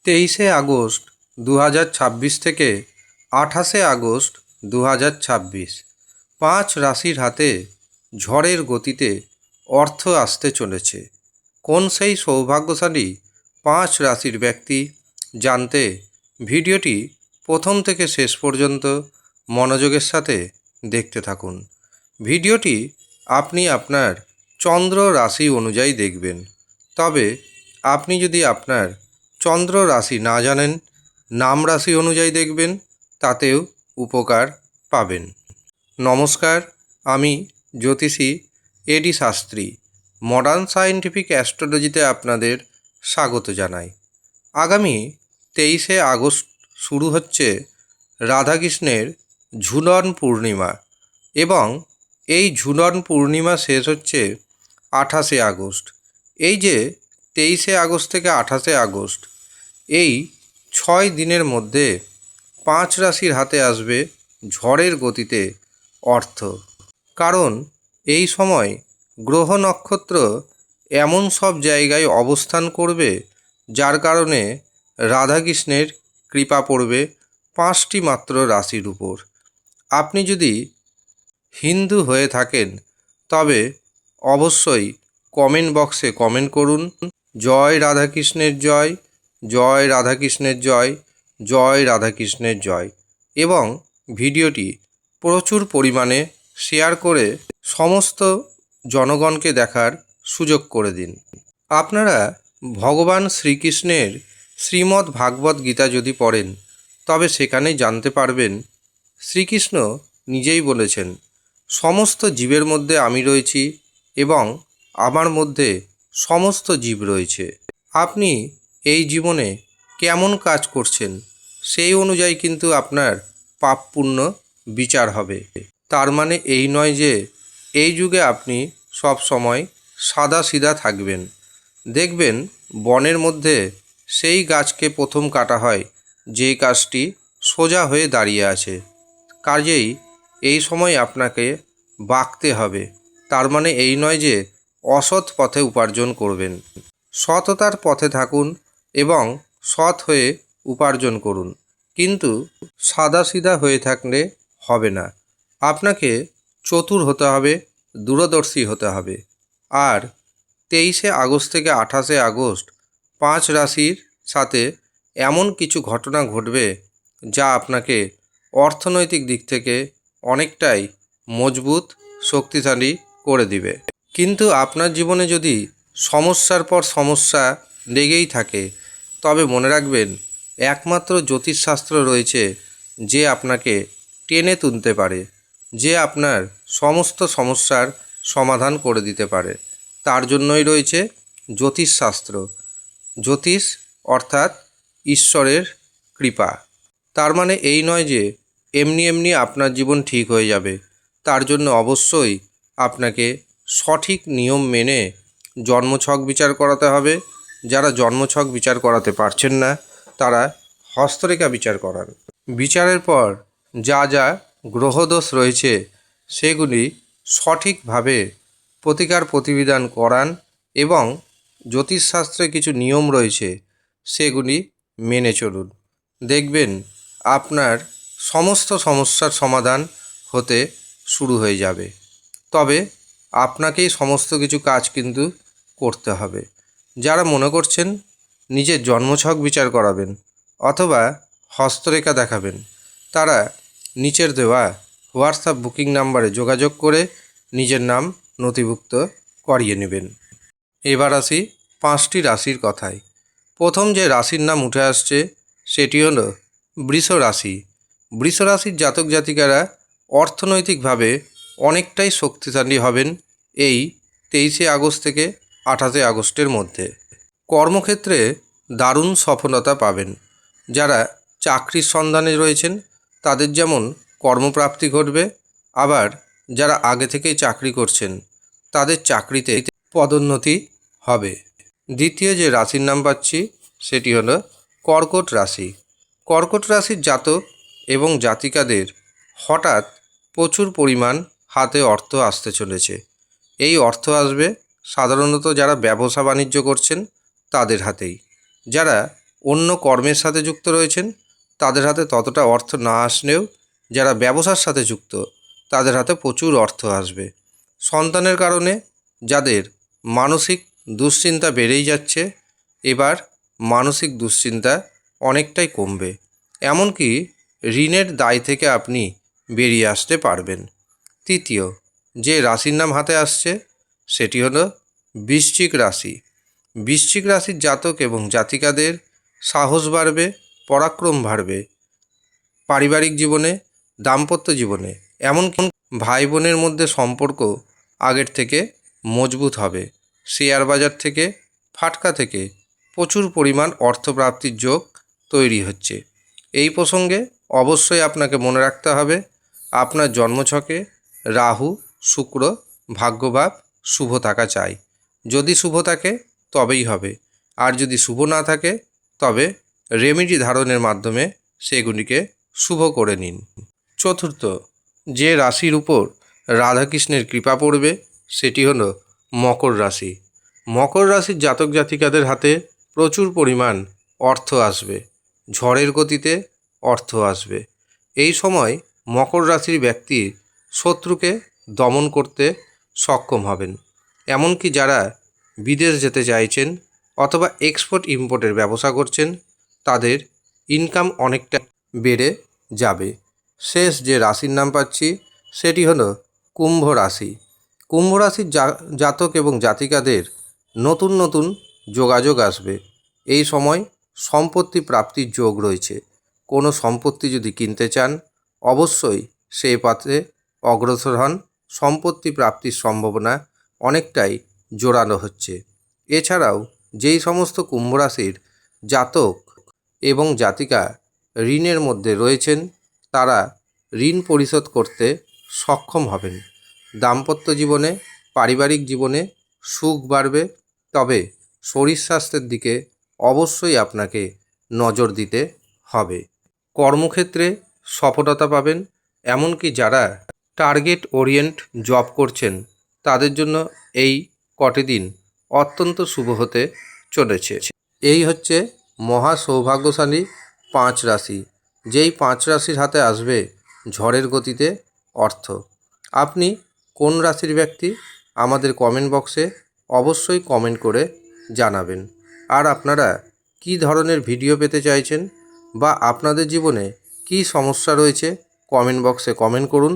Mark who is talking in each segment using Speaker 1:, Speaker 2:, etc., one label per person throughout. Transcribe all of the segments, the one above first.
Speaker 1: 23 August 2026 থেকে 28 August 2026, 5 রাশির হাতে ঝড়ের গতিতে অর্থ আসতে চলেছে। কোন সেই সৌভাগ্যশালী 5 রাশির ব্যক্তি জানতে ভিডিওটি প্রথম থেকে শেষ পর্যন্ত মনোযোগের সাথে দেখতে থাকুন। ভিডিওটি আপনি আপনার চন্দ্র রাশি অনুযায়ী দেখবেন। তবে আপনি যদি আপনার চন্দ্র রাশি না জানেন, নাম রাশি অনুযায়ী দেখবেন, তাতেও উপকার পাবেন। নমস্কার, আমি জ্যোতিষী এডি শাস্ত্রী মডার্ন সায়েন্টিফিক অ্যাস্ট্রোলজিতে আপনাদের স্বাগত জানাই। আগামী 23 আগস্ট শুরু হচ্ছে রাধাকৃষ্ণের ঝুলন পূর্ণিমা এবং এই ঝুলন পূর্ণিমা শেষ হচ্ছে 28 আগস্ট। এই যে 23 আগস্ট থেকে 28 আগস্ট, এই 6 দিনের মধ্যে 5 রাশির হাতে আসবে ঝড়ের গতিতে অর্থ। কারণ এই সময় গ্রহ নক্ষত্র এমন সব জায়গায় অবস্থান করবে যার কারণে রাধাকৃষ্ণের কৃপা পড়বে 5টি মাত্র রাশির উপর। আপনি যদি হিন্দু হয়ে থাকেন তবে অবশ্যই কমেন্ট বক্সে কমেন্ট করুন, জয় রাধাকৃষ্ণের জয়, জয় রাধাকৃষ্ণের জয়, জয় রাধাকৃষ্ণের জয়, এবং ভিডিওটি প্রচুর পরিমাণে শেয়ার করে সমস্ত জনগণকে দেখার সুযোগ করে দিন। আপনারা ভগবান শ্রীকৃষ্ণের শ্রীমদ্ ভাগবত গীতা যদি পড়েন তবে সেখানে জানতে পারবেন শ্রীকৃষ্ণ নিজেই বলেছেন, সমস্ত জীবের মধ্যে আমি রয়েছি এবং আমার মধ্যে সমস্ত জীব রয়েছে। আপনি এই জীবনে কেমন কাজ করছেন সেই অনুযায়ী কিন্তু আপনার পাপ পুণ্য বিচার হবে। তার মানে এই নয় যে এই যুগে আপনি সব সময় সাদা সিধা থাকবেন। দেখবেন বনের মধ্যে সেই গাছকে প্রথম কাটা হয় যেই গাছটি সোজা হয়ে দাঁড়িয়ে আছে। কাজেই এই সময় আপনাকে বাঁকতে হবে। তার মানে এই নয় যে অসৎ পথে উপার্জন করবেন। সততার পথে থাকুন এবং সৎ হয়ে উপার্জন করুন, কিন্তু সাদাসিধা হয়ে থাকলে হবে না। আপনাকে চতুর হতে হবে, দূরদর্শী হতে হবে। আর 23 আগস্ট থেকে 28 আগস্ট 5 রাশির সাথে এমন কিছু ঘটনা ঘটবে যা আপনাকে অর্থনৈতিক দিক থেকে অনেকটাই মজবুত, শক্তিশালী করে দিবে। কিন্তু আপনার জীবনে যদি সমস্যার পর সমস্যা লেগেই থাকে তবে মনে রাখবেন একমাত্র জ্যোতিষশাস্ত্র রয়েছে যে আপনাকে টেনে তুলতে পারে, যে আপনার সমস্ত সমস্যার সমাধান করে দিতে পারে। তার জন্যই রয়েছে জ্যোতিষশাস্ত্র। জ্যোতিষ অর্থাৎ ঈশ্বরের কৃপা। তার মানে এই নয় যে এমনি এমনি আপনার জীবন ঠিক হয়ে যাবে। তার জন্য অবশ্যই আপনাকে সঠিক নিয়ম মেনে জন্মছক বিচার করাতে হবে। যারা জন্মছক বিচার করাতে পারছেন না তারা হস্তরেখা বিচার করান। বিচারের পর যা যা গ্রহদোষ রয়েছে সেগুলি সঠিকভাবে প্রতিকার প্রতিবিধান করান এবং জ্যোতিষশাস্ত্রে কিছু নিয়ম রয়েছে সেগুলি মেনে চলুন। দেখবেন আপনার সমস্ত সমস্যার সমাধান হতে শুরু হয়ে যাবে। তবে আপনাকেই সমস্ত কিছু কাজ কিন্তু করতে হবে। যারা মনে করছেন নিজের জন্মছক বিচার করাবেন অথবা হস্তরেখা দেখাবেন, তারা নিচের দেওয়া হোয়াটসঅ্যাপ বুকিং নাম্বারে যোগাযোগ করে নিজের নাম নথিভুক্ত করিয়ে নেবেন। এবার আসি 5টি রাশির কথায়। প্রথম যে রাশির নাম উঠে আসছে সেটি হলো বৃষ রাশি। বৃষ রাশির জাতক জাতিকারা অর্থনৈতিকভাবে অনেকটাই শক্তিশালী হবেন এই 23 আগস্ট থেকে 28 আগস্টের মধ্যে। কর্মক্ষেত্রে দারুণ সফলতা পাবেন। যারা চাকরির সন্ধানে রয়েছেন তাদের যেমন কর্মপ্রাপ্তি ঘটবে, আবার যারা আগে থেকেই চাকরি করছেন তাদের চাকরিতে পদোন্নতি হবে। দ্বিতীয় যে রাশির নাম পাচ্ছি সেটি হলো কর্কট রাশি। কর্কট রাশির জাতক এবং জাতিকাদের হঠাৎ প্রচুর পরিমাণ হাতে অর্থ আসতে চলেছে। এই অর্থ আসবে সাধারণত যারা ব্যবসা বাণিজ্য করছেন তাদের হাতেই। যারা অন্য কর্মের সাথে যুক্ত রয়েছেন তাদের হাতে ততটা অর্থ না আসলেও যারা ব্যবসার সাথে যুক্ত তাদের হাতে প্রচুর অর্থ আসবে। সন্তানের কারণে যাদের মানসিক দুশ্চিন্তা বেড়েই যাচ্ছে, এবার মানসিক দুশ্চিন্তা অনেকটাই কমবে। এমনকি ঋণের দায় থেকে আপনি বেরিয়ে আসতে পারবেন। তৃতীয় যে রাশির নাম হাতে আসছে সেটি হলো বৃশ্চিক রাশি। বৃশ্চিক রাশির জাতক এবং জাতিকাদের সাহস বাড়বে, পরাক্রম বাড়বে। পারিবারিক জীবনে, দাম্পত্য জীবনে, এমনকি ভাই বোনের মধ্যে সম্পর্ক আগের থেকে মজবুত হবে। শেয়ার বাজার থেকে, ফাটকা থেকে প্রচুর পরিমাণ অর্থপ্রাপ্তির যোগ তৈরি হচ্ছে। এই প্রসঙ্গে অবশ্যই আপনাকে মনে রাখতে হবে আপনার জন্মছকে রাহু, শুক্র, ভাগ্যভাব শুভ থাকা চাই। যদি শুভ থাকে তবেই হবে, আর যদি শুভ না থাকে তবে রেমেডি ধারণের মাধ্যমে সেগুলিকে শুভ করে নিন। চতুর্থ যে রাশির উপর রাধাকৃষ্ণের কৃপা পড়বে সেটি হলো মকর রাশি। মকর রাশির জাতক জাতিকাদের হাতে প্রচুর পরিমাণ অর্থ আসবে, ঝড়ের গতিতে অর্থ আসবে। এই সময় মকর রাশির ব্যক্তি শত্রুকে দমন করতে সক্ষম হবেন। এমনকি যারা বিদেশ যেতে চাইছেন অথবা এক্সপোর্ট ইম্পোর্টের ব্যবসা করছেন তাদের ইনকাম অনেকটা বেড়ে যাবে। শেষ যে রাশির নাম পাচ্ছি সেটি হলো কুম্ভ রাশি। কুম্ভ রাশির জাতক এবং জাতিকাদের নতুন নতুন যোগাযোগ আসবে। এই সময় সম্পত্তি প্রাপ্তির যোগ রয়েছে। কোনো সম্পত্তি যদি কিনতে চান অবশ্যই সেই পথে অগ্রসর হন। সম্পত্তি প্রাপ্তির সম্ভাবনা অনেকটাই জোরালো হচ্ছে। এছাড়াও যেই সমস্ত কুম্ভ রাশির জাতক এবং জাতিকা ঋণের মধ্যে রয়েছেন তারা ঋণ পরিশোধ করতে সক্ষম হবেন। দাম্পত্য জীবনে, পারিবারিক জীবনে সুখ বাড়বে। তবে শরীর স্বাস্থ্যের দিকে অবশ্যই আপনাকে নজর দিতে হবে। কর্মক্ষেত্রে সফলতা পাবেন। এমনকি যারা টার্গেট ওরিয়েন্ট জব করছেন তাদের জন্য এই কটি দিন অত্যন্ত শুভ হতে চলেছে। এই হচ্ছে মহা সৌভাগ্যশালী 5 রাশি। যেই 5 রাশির হাতে আসবে ঝড়ের গতিতে অর্থ। আপনি কোন রাশির ব্যক্তি আমাদের কমেন্ট বক্সে অবশ্যই কমেন্ট করে জানাবেন। আর আপনারা কী ধরনের ভিডিও পেতে চাইছেন বা আপনাদের জীবনে কী সমস্যা রয়েছে কমেন্ট বক্সে কমেন্ট করুন।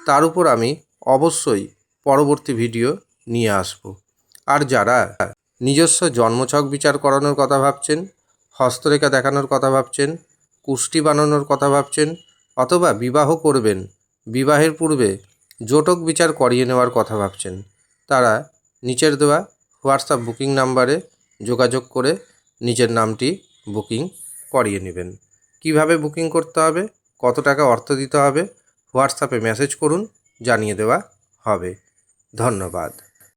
Speaker 1: তার উপর আমি অবশ্যই পরবর্তী ভিডিও নিয়ে আসব। আর যারা নিজস্ব জন্মছক বিচার করানোর কথা ভাবছেন, হস্তরেখা দেখানোর কথা ভাবছেন, কুষ্টি বানানোর কথা ভাবছেন অথবা বিবাহ করবেন, বিবাহের পূর্বে জটক বিচার করিয়ে নেওয়ার কথা ভাবছেন, তারা নিচের দেওয়া হোয়াটসঅ্যাপ বুকিং নাম্বারে যোগাযোগ করে নিজের নামটি বুকিং করিয়ে নেবেন। কিভাবে বুকিং করতে হবে, কত টাকা অর্থ দিতে হবে হোয়াটসঅ্যাপে মেসেজ করুন, জানিয়ে দেওয়া হবে। ধন্যবাদ।